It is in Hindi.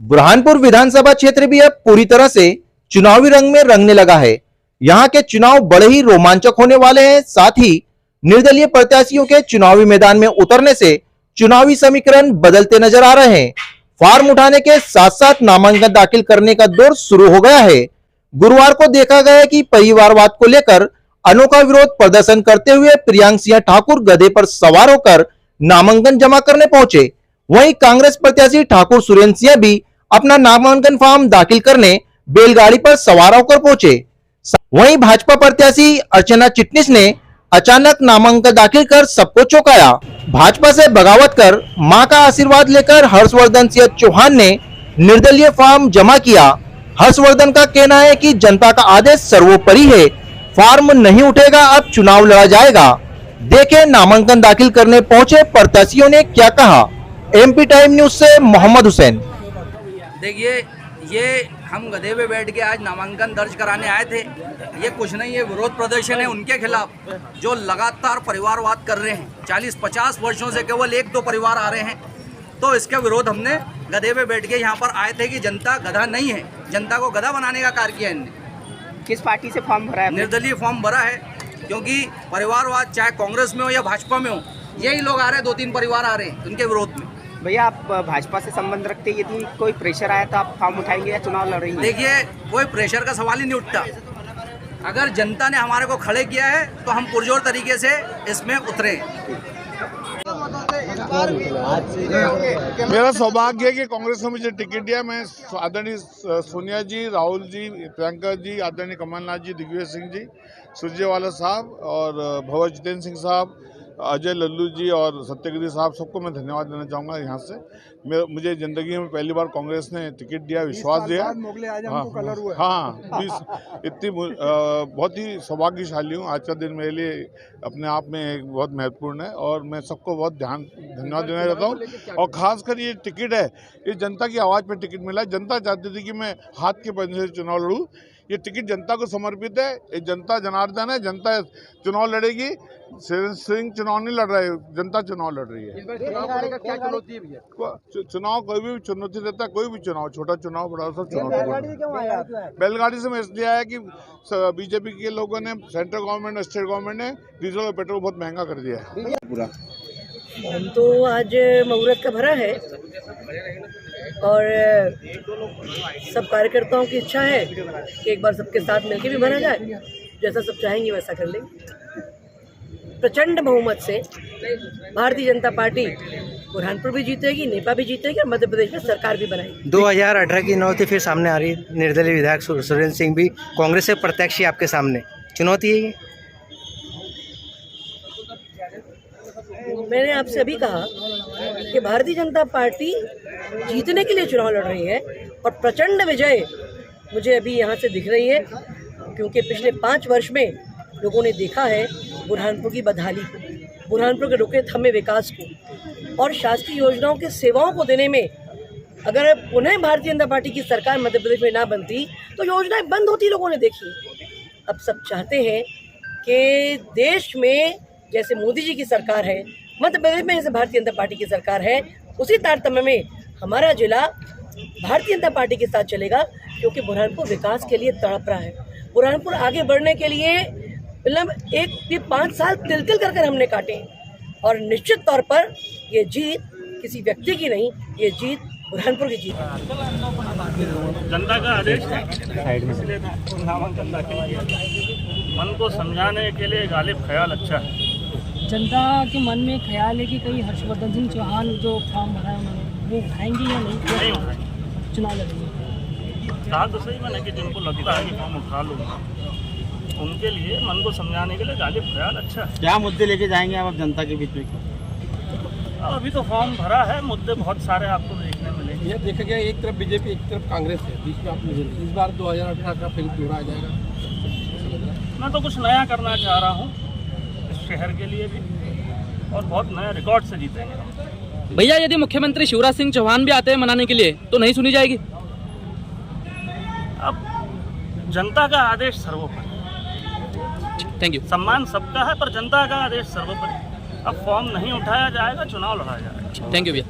बुरहानपुर विधानसभा क्षेत्र भी अब पूरी तरह से चुनावी रंग में रंगने लगा है। यहाँ के चुनाव बड़े ही रोमांचक होने वाले हैं। साथ ही निर्दलीय प्रत्याशियों के चुनावी मैदान में उतरने से चुनावी समीकरण बदलते नजर आ रहे हैं। फॉर्म उठाने के साथ साथ नामांकन दाखिल करने का दौर शुरू हो गया है। गुरुवार को देखा गया कि परिवारवाद को लेकर अनोखा विरोध प्रदर्शन करते हुए प्रियांक सिंह ठाकुर गधे पर सवार होकर नामांकन जमा करने पहुंचे। वहीं कांग्रेस प्रत्याशी ठाकुर सुरेंद्र सिंह भी अपना नामांकन फॉर्म दाखिल करने बैलगाड़ी पर सवार होकर पहुंचे। वहीं भाजपा प्रत्याशी अर्चना चिटनिस ने अचानक नामांकन दाखिल कर सबको चौंकाया। भाजपा से बगावत कर मां का आशीर्वाद लेकर हर्षवर्धन सिंह चौहान ने निर्दलीय फॉर्म जमा किया। हर्षवर्धन का कहना है कि जनता का आदेश सर्वोपरि है, फॉर्म नहीं उठेगा, अब चुनाव लड़ा जाएगा। देखें नामांकन दाखिल करने पहुंचे प्रत्याशियों ने क्या कहा। एमपी टाइम न्यूज से मोहम्मद हुसैन। देखिए, ये हम गधे पे बैठ के आज नामांकन दर्ज कराने आए थे। ये कुछ नहीं, ये विरोध प्रदर्शन है उनके खिलाफ जो लगातार परिवारवाद कर रहे हैं। 40-50 वर्षों से केवल 1-2 परिवार आ रहे हैं, तो इसका विरोध हमने गधे पे बैठ के यहाँ पर आए थे कि जनता गधा नहीं है, जनता को गधा बनाने का कार्य किया इनने। किस पार्टी से फॉर्म भरा है? निर्दलीय फॉर्म भरा है, क्योंकि परिवारवाद चाहे कांग्रेस में हो या भाजपा में हो, यही लोग आ रहे हैं। 2-3 परिवार आ रहे हैं उनके विरोध में। भैया, आप भाजपा से संबंध रखते हैं, यदि कोई प्रेशर आया तो आप फॉर्म उठाएंगे या चुनाव लड़ेंगे? देखिए, कोई प्रेशर का सवाल ही नहीं उठता। अगर जनता ने हमारे को खड़े किया है तो हम पुरजोर तरीके से इसमें उतरे। मेरा सौभाग्य है कि कांग्रेस ने मुझे टिकट दिया। मैं आदरणीय सोनिया जी, राहुल जी, प्रियंका जी, आदरणीय कमलनाथ जी, दिग्विजय सिंह जी, सुरजेवाला साहब और भवर जितेंद्र सिंह साहब, अजय लल्लू जी और सत्यगिरी साहब, सबको मैं धन्यवाद देना चाहूँगा। यहाँ से मुझे ज़िंदगी में पहली बार कांग्रेस ने टिकट दिया, विश्वास दिया। हाँ, इतनी बहुत ही सौभाग्यशाली हूँ। आज का दिन मेरे लिए अपने आप में एक बहुत महत्वपूर्ण है और मैं सबको बहुत धन्यवाद देना चाहता हूँ। और ख़ासकर ये टिकट है, ये जनता की आवाज़ पर टिकट मिला। जनता चाहती थी कि मैं हाथ के पंजे से चुनाव लड़ूँ। ये टिकट जनता को समर्पित है। ये जनता जनार्दन है, जनता चुनाव लड़ेगी। सिंह चुनाव नहीं लड़ रहा है, जनता चुनाव लड़ रही है। क्या चुनौती है भैया? चुनाव कोई भी चुनौती रहता है, कोई भी चुनाव, छोटा चुनाव बड़ा सब चुनाव। बैलगाड़ी से मैं इसलिए आया कि बीजेपी के लोगों ने, सेंट्रल गवर्नमेंट और स्टेट गवर्नमेंट ने डीजल और पेट्रोल बहुत महंगा कर दिया है। पूरा हम तो आज मुहूर्त का भरा है और सब कार्यकर्ताओं की इच्छा है कि एक बार सबके साथ मिलकर भी भरा जाए। जैसा सब चाहेंगे वैसा कर लेंगे। प्रचंड बहुमत से भारतीय जनता पार्टी बुरहानपुर भी जीतेगी, नेपा भी जीतेगी और मध्य प्रदेश में सरकार भी बनाएगी। 2018 की चुनौती फिर सामने आ रही है। निर्दलीय विधायक सुरेंद्र सिंह भी कांग्रेस से प्रत्याशी आपके सामने, चुनौती है ये? मैंने आपसे अभी कहा कि भारतीय जनता पार्टी जीतने के लिए चुनाव लड़ रही है और प्रचंड विजय मुझे अभी यहाँ से दिख रही है, क्योंकि पिछले 5 वर्ष में लोगों ने देखा है बुरहानपुर की बदहाली को, बुरहानपुर के रुके थमे विकास को और शासकीय योजनाओं के सेवाओं को देने में। अगर पुनः भारतीय जनता पार्टी की सरकार मध्य प्रदेश में ना बनती तो योजनाएं बंद होती, लोगों ने देखी। अब सब चाहते हैं कि देश में जैसे मोदी जी की सरकार है, मध्य प्रदेश में जैसे भारतीय जनता पार्टी की सरकार है, उसी तारतम्य में हमारा जिला भारतीय जनता पार्टी के साथ चलेगा, क्योंकि बुरहानपुर विकास के लिए तड़प रहा है। बुरहानपुर आगे बढ़ने के लिए मतलब ये 5 साल तिल कर हमने काटे और निश्चित तौर पर ये जीत किसी व्यक्ति की नहीं, ये जीत बुरहानपुर की जीत है। जनता का आदेश था, इसलिए नामांकन दाखिल किया। मन को समझाने के लिए गालिब ख्याल अच्छा है। जनता के मन में ख्याल है कि कहीं हर्षवर्धन सिंह चौहान जो फॉर्म भरा है उन्होंने, वो उठाएंगे या नहीं उठाएंगे, चुनाव लड़ेंगे? कहा तो सही मैंने कि जिनको लगता है कि फॉर्म उठा लूँगा, उनके लिए मन को समझाने के लिए गालिब ख्याल अच्छा है। क्या मुद्दे लेके जाएंगे आप जनता के बीच में? अब अभी तो फॉर्म भरा है, मुद्दे बहुत सारे आपको देखने मिलेंगे। ये देखा गया, एक तरफ बीजेपी एक तरफ कांग्रेस है, बीच में आप मुझे इस बार 2018 का फिर दोहराया जाएगा। मैं तो कुछ नया करना चाह रहा हूँ इस शहर के लिए भी, और बहुत नया रिकॉर्ड से जीतेंगे। भैया, यदि मुख्यमंत्री शिवराज सिंह चौहान भी आते हैं मनाने के लिए तो नहीं सुनी जाएगी? अब जनता का आदेश सर्वोपरि। Thank you. सम्मान सबका है, पर जनता का आदेश सर्वोपरि। अब फॉर्म नहीं उठाया जाएगा, चुनाव लड़ा जाएगा। थैंक यू भैया।